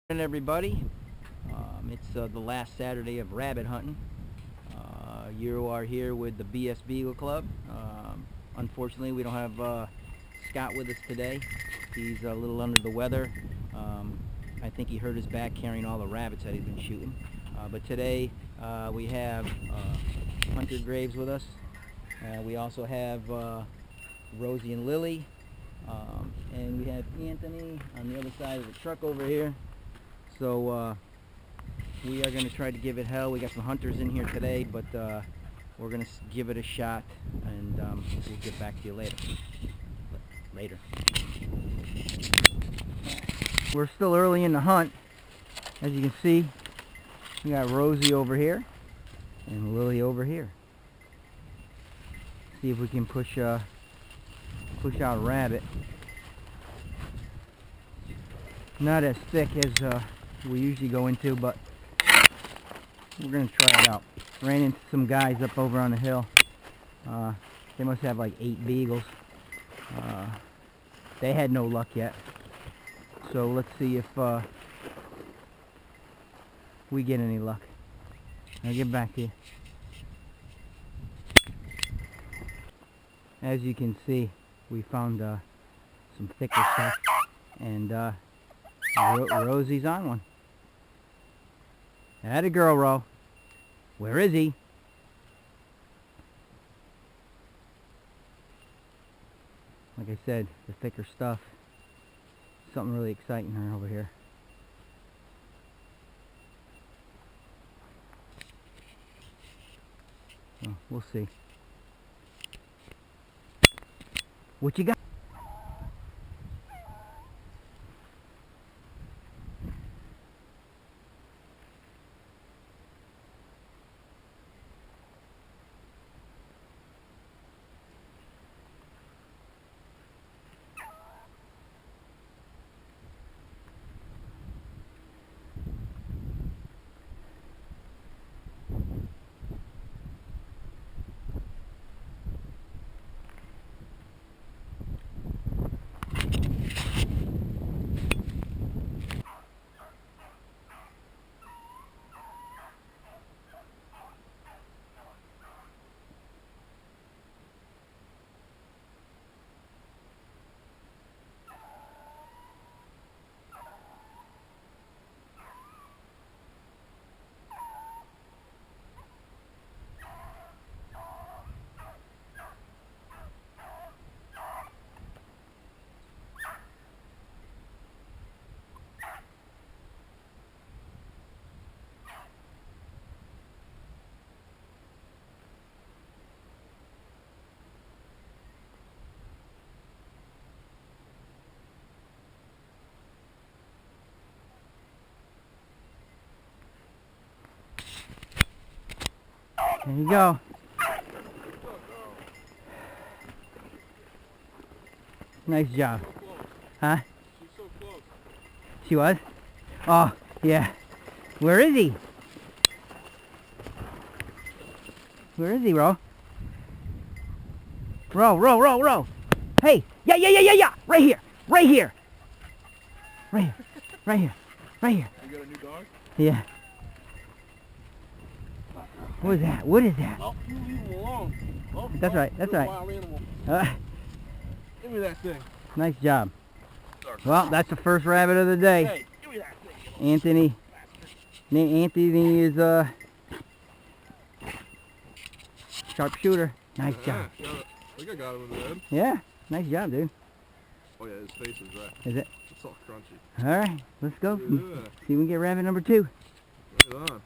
Morning, everybody. It's the last Saturday of rabbit hunting. You are here with the BS Beagle Club. Unfortunately, we don't have Scott with us today. He's a little under the weather. I think he hurt his back carrying all the rabbits that he's been shooting. But today we have Hunter Graves with us. We also have Rosie and Lily. And we have Anthony on the other side of the truck over here. So we are going to try to give it hell. We got some hunters in here today, but we're going to give it a shot, and we'll get back to you later. We're still early in the hunt. As you can see, we got Rosie over here and Lily over here. See if we can push out a rabbit. Not as thick as we usually go into, but we're going to try it out. Ran into some guys up over on the hill. They must have like 8 beagles. They had no luck yet. So let's see if we get any luck. I'll get back to you. As you can see, we found some thicker stuff, and Rosie's on one. Atta girl, Ro. Where is he? Like I said, the thicker stuff. Something really exciting her over here. Well, we'll see. What you got? There you go. Nice job. Huh? She's so close. She was? Oh, yeah. Where is he? Where is he, Ro? Ro. Hey! Yeah! Right here! Right here! Right here. You got a new dog? Yeah. What is that? What is that? Oh, you leave him alone. Oh, That's right. You're a wild animal. Give me that thing. Nice job. Sorry. Well, that's the first rabbit of the day. Hey, give me that thing. Anthony is a sharpshooter. Nice job. I think I got him in the head. Yeah, nice job, dude. Oh yeah, his face is red. Is it? It's all crunchy. All right, let's go. Yeah. See if we can get rabbit number 2. Right on.